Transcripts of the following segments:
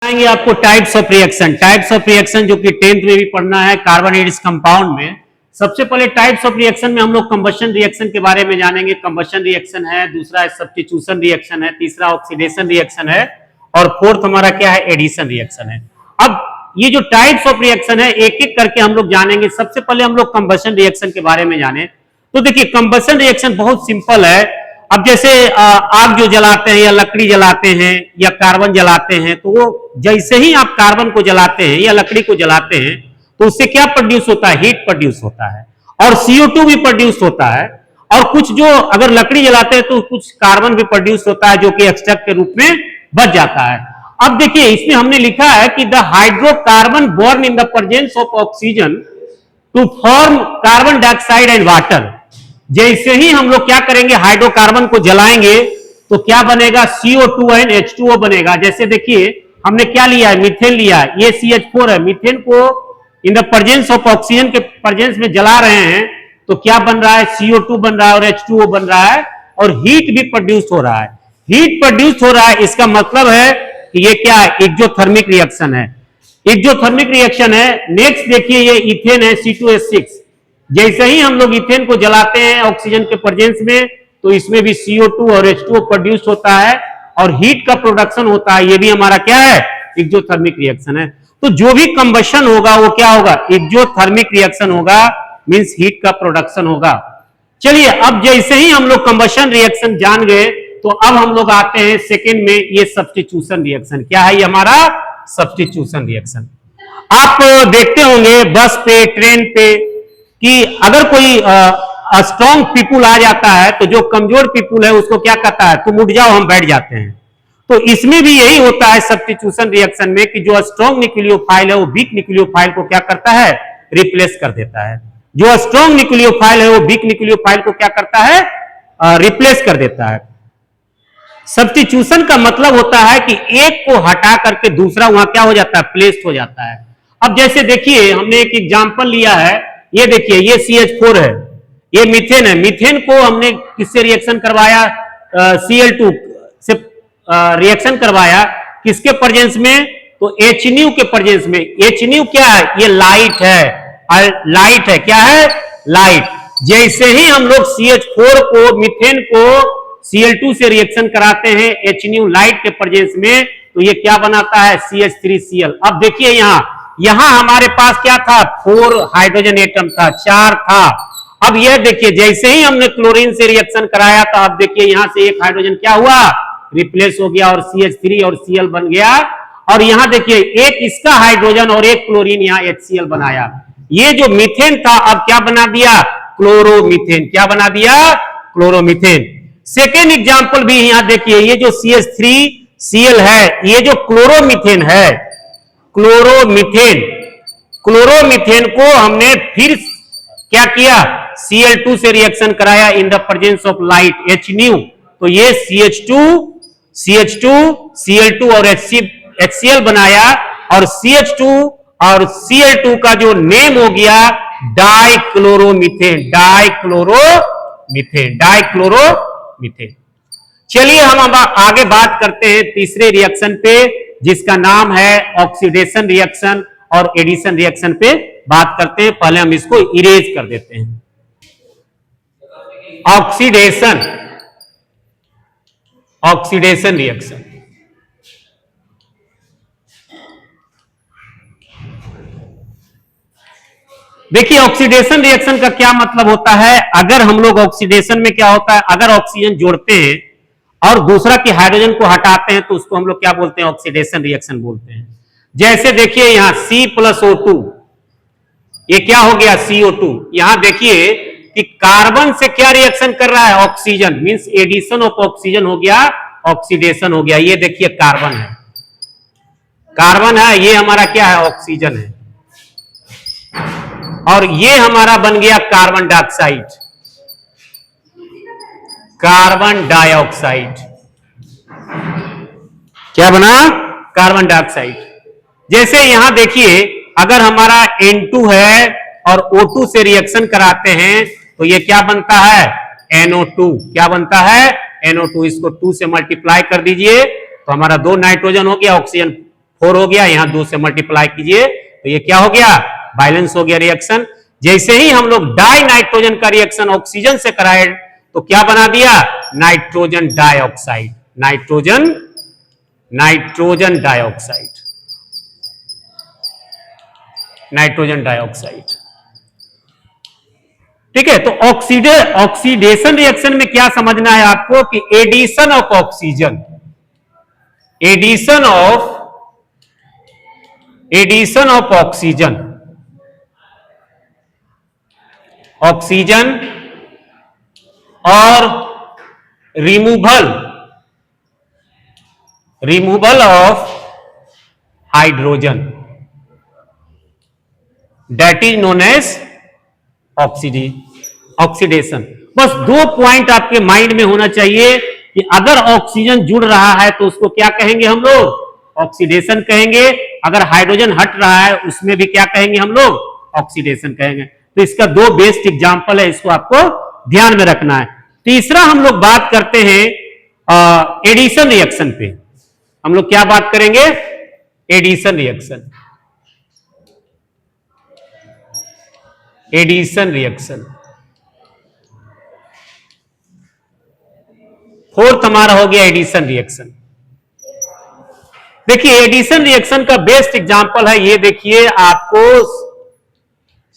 आएंगे आपको types of reaction जो कि 10th में भी पढ़ना है कार्बोनेट्स कंपाउंड में। सबसे पहले टाइप्स ऑफ रिएक्शन में हम लोग कंबशन रिएक्शन के बारे में जानेंगे। कंबशन रिएक्शन है, दूसरा है सब्स्टिट्यूशन रिएक्शन है, तीसरा ऑक्सीडेशन रिएक्शन है और फोर्थ हमारा क्या है, एडिशन रिएक्शन है। अब ये जो टाइप्स ऑफ रिएक्शन है एक एक करके हम लोग जानेंगे। सबसे पहले हम लोग कंबशन रिएक्शन के बारे में जाने तो देखिए कंबशन रिएक्शन बहुत सिंपल है। अब जैसे आग जो जलाते हैं या लकड़ी जलाते हैं या कार्बन जलाते हैं, तो वो जैसे ही आप कार्बन को जलाते हैं या लकड़ी को जलाते हैं तो उससे क्या प्रोड्यूस होता है, हीट प्रोड्यूस होता है और CO2 भी प्रोड्यूस होता है। और कुछ जो अगर लकड़ी जलाते हैं तो कुछ कार्बन भी प्रोड्यूस होता है जो कि एक्सट्रैक्ट के रूप में बच जाता है। अब देखिए इसमें हमने लिखा है कि the hydrocarbon burn in the presence of oxygen to form carbon dioxide and water. जैसे ही हम लोग क्या करेंगे, हाइड्रोकार्बन को जलाएंगे तो क्या बनेगा, CO2 एंड H2O बनेगा। जैसे देखिए हमने क्या लिया है, मीथेन लिया है, ये CH4 है। मीथेन को इन द प्रेजेंस ऑफ ऑक्सीजन के प्रेजेंस में जला रहे हैं तो क्या बन रहा है, CO2 बन रहा है और H2O बन रहा है और हीट भी प्रोड्यूस हो रहा है। हीट प्रोड्यूस हो रहा है, इसका मतलब है कि ये क्या है, एक्सोथर्मिक रिएक्शन है। एक्सोथर्मिक रिएक्शन है। नेक्स्ट देखिए ये इथेन है, C2H6। जैसे ही हम लोग इथेन को जलाते हैं ऑक्सीजन के प्रेजेंस में तो इसमें भी CO2 और H2O प्रोड्यूस होता है और हीट का प्रोडक्शन होता है। ये भी हमारा क्या है, एक्सोथर्मिक रिएक्शन है। तो जो भी कंबशन होगा वो क्या होगा, एक्सोथर्मिक रिएक्शन होगा, मींस हीट का प्रोडक्शन होगा। चलिए अब जैसे ही हम लोग कंबशन रिएक्शन जान गए तो अब हम लोग आते हैं सेकेंड में, ये सब्स्टिट्यूशन रिएक्शन। क्या है ये हमारा सब्स्टिट्यूशन रिएक्शन। आप देखते होंगे बस पे, ट्रेन पे कि अगर कोई स्ट्रॉन्ग पीपुल आ जाता है तो जो कमजोर पीपुल है उसको क्या कहता है, तुम उठ जाओ हम बैठ जाते हैं। तो इसमें भी यही होता है सब्स्टिट्यूशन रिएक्शन में कि जो स्ट्रॉन्ग न्यूक्लियोफाइल है वो वीक न्यूक्लियोफाइल को क्या करता है, रिप्लेस कर देता है। जो स्ट्रॉन्ग न्यूक्लियोफाइल है वो वीक न्यूक्लियोफाइल को क्या करता है, रिप्लेस कर देता है। सब्स्टिट्यूशन का मतलब होता है कि एक को हटा करके दूसरा वहां क्या हो जाता है, प्लेस्ड हो जाता है। अब जैसे देखिए हमने एक एग्जांपल लिया है, ये देखिए ये CH4 है, ये मीथेन है। मीथेन को हमने किससे रिएक्शन करवाया, Cl2 से रिएक्शन करवाया। किसके प्रेजेंस में, तो HNU के प्रेजेंस में। HNU क्या है, ये लाइट है, लाइट है, क्या है, लाइट। जैसे ही हम लोग CH4 को, मीथेन को Cl2 से रिएक्शन कराते हैं HNU लाइट के प्रेजेंस में तो ये क्या बनाता है, CH3Cl। अब देखिए यहां हमारे पास क्या था, 4 हाइड्रोजन एटम था, 4 था। अब यह देखिए जैसे ही हमने क्लोरीन से रिएक्शन कराया तो अब देखिए यहां से एक हाइड्रोजन क्या हुआ, रिप्लेस हो गया और CH3 और Cl बन गया। और यहां देखिए एक इसका हाइड्रोजन और एक क्लोरीन यहां HCl बनाया। ये जो मीथेन था अब क्या बना दिया, क्लोरोमीथेन। क्या बना दिया, क्लोरोमीथेन। सेकेंड एग्जाम्पल भी यहां देखिए, ये जो CH3Cl है, ये जो क्लोरोमीथेन है, क्लोरोमीथेन, क्लोरोमीथेन को हमने फिर क्या किया, Cl2 से रिएक्शन कराया इन the presence of light HNU। तो ये CH2 Cl2 और HCl बनाया और CH2 और Cl2 का जो नेम हो गया डाइक्लोरोमीथेन, डाइक्लोरोमीथेन, डाइक्लोरोमीथेन। चलिए हम अब आगे बात करते हैं तीसरे रिएक्शन पे जिसका नाम है ऑक्सीडेशन रिएक्शन और एडिशन रिएक्शन पे बात करते हैं। पहले हम इसको इरेज कर देते हैं। ऑक्सीडेशन रिएक्शन, देखिए ऑक्सीडेशन रिएक्शन का क्या मतलब होता है। अगर हम लोग ऑक्सीडेशन में क्या होता है, अगर ऑक्सीजन जोड़ते हैं और दूसरा की हाइड्रोजन को हटाते हैं तो उसको हम लोग क्या बोलते हैं, ऑक्सीडेशन रिएक्शन बोलते हैं। जैसे देखिए यहां C+O2, ये क्या हो गया, CO2। यहां देखिए कि कार्बन से क्या रिएक्शन कर रहा है, oxygen, means addition of oxygen हो गया, ऑक्सीडेशन हो गया। ये देखिए कार्बन है, कार्बन है, ये हमारा क्या है, ऑक्सीजन है और ये हमारा बन गया कार्बन डाइऑक्साइड, कार्बन डाइऑक्साइड। क्या बना, कार्बन डाइऑक्साइड। जैसे यहां देखिए अगर हमारा N2 है और O2 से रिएक्शन कराते हैं तो ये क्या बनता है, NO2। क्या बनता है, NO2। इसको 2 से मल्टीप्लाई कर दीजिए तो हमारा 2 नाइट्रोजन हो गया, ऑक्सीजन 4 हो गया, यहां 2 से मल्टीप्लाई कीजिए तो ये क्या हो गया, बैलेंस हो गया रिएक्शन। जैसे ही हम लोग डाई नाइट्रोजन का रिएक्शन ऑक्सीजन से कराए तो क्या बना दिया, नाइट्रोजन डाइऑक्साइड, नाइट्रोजन डाइऑक्साइड। ठीक है, तो ऑक्सीडेशन रिएक्शन में क्या समझना है आपको कि addition of oxygen, addition of oxygen और removal of hydrogen, that is known as oxidation. बस 2 पॉइंट आपके माइंड में होना चाहिए कि अगर ऑक्सीजन जुड़ रहा है तो उसको क्या कहेंगे हम लोग, ऑक्सीडेशन कहेंगे। अगर हाइड्रोजन हट रहा है उसमें भी क्या कहेंगे हम लोग, ऑक्सीडेशन कहेंगे। तो इसका 2 बेस्ट एग्जांपल है, इसको आपको ध्यान में रखना है। तीसरा हम लोग बात करते हैं एडिशन रिएक्शन पे। हम लोग क्या बात करेंगे, एडिशन रिएक्शन। फोर्थ हमारा हो गया एडिशन रिएक्शन। देखिए एडिशन रिएक्शन का बेस्ट एग्जांपल है, ये देखिए आपको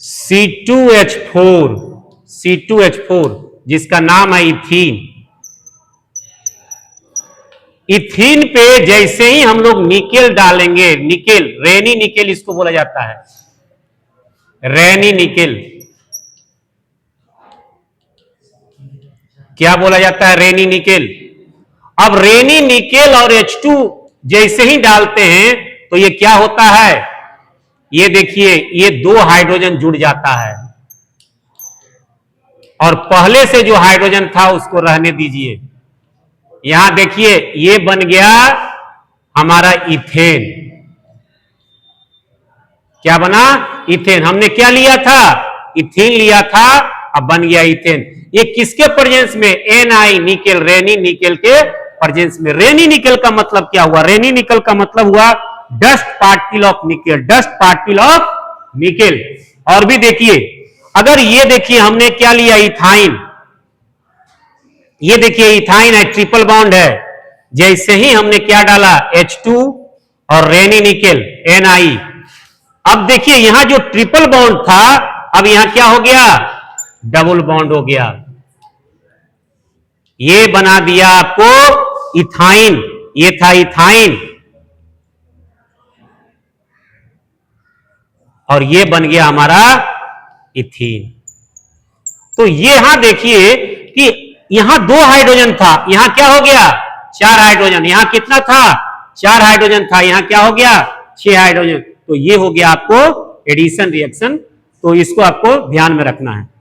C2H4 जिसका नाम है इथीन। इथीन पे जैसे ही हम लोग निकेल डालेंगे, निकेल, रेनी निकेल इसको बोला जाता है, रेनी निकेल। क्या बोला जाता है, रेनी निकेल। अब रेनी निकेल और H2 जैसे ही डालते हैं तो ये क्या होता है, ये देखिए ये 2 हाइड्रोजन जुड़ जाता है और पहले से जो हाइड्रोजन था उसको रहने दीजिए। यहां देखिए ये बन गया हमारा इथेन। क्या बना, इथेन। हमने क्या लिया था, इथीन लिया था, अब बन गया इथेन। ये किसके प्रेजेंस में, Na निकेल, रेनी निकेल के प्रेजेंस में। रेनी निकेल का मतलब क्या हुआ, रेनी निकेल का मतलब हुआ dust particle of nickel, dust particle of nickel. और भी देखिए, अगर ये देखिए हमने क्या लिया, इथाइन। ये देखिए इथाइन है, ट्रिपल बॉन्ड है। जैसे ही हमने क्या डाला, H2 और रेनी निकेल Na। अब देखिए यहां जो ट्रिपल बॉन्ड था अब यहां क्या हो गया, डबल बॉन्ड हो गया। ये बना दिया आपको इथाइन, ये था इथाइन और ये बन गया हमारा इथीन। तो ये यहां देखिए कि यहां 2 हाइड्रोजन था, यहां क्या हो गया, 4 हाइड्रोजन। यहां कितना था, 4 हाइड्रोजन था, यहां क्या हो गया, 6 हाइड्रोजन। तो ये हो गया आपको एडिशन रिएक्शन। तो इसको आपको ध्यान में रखना है।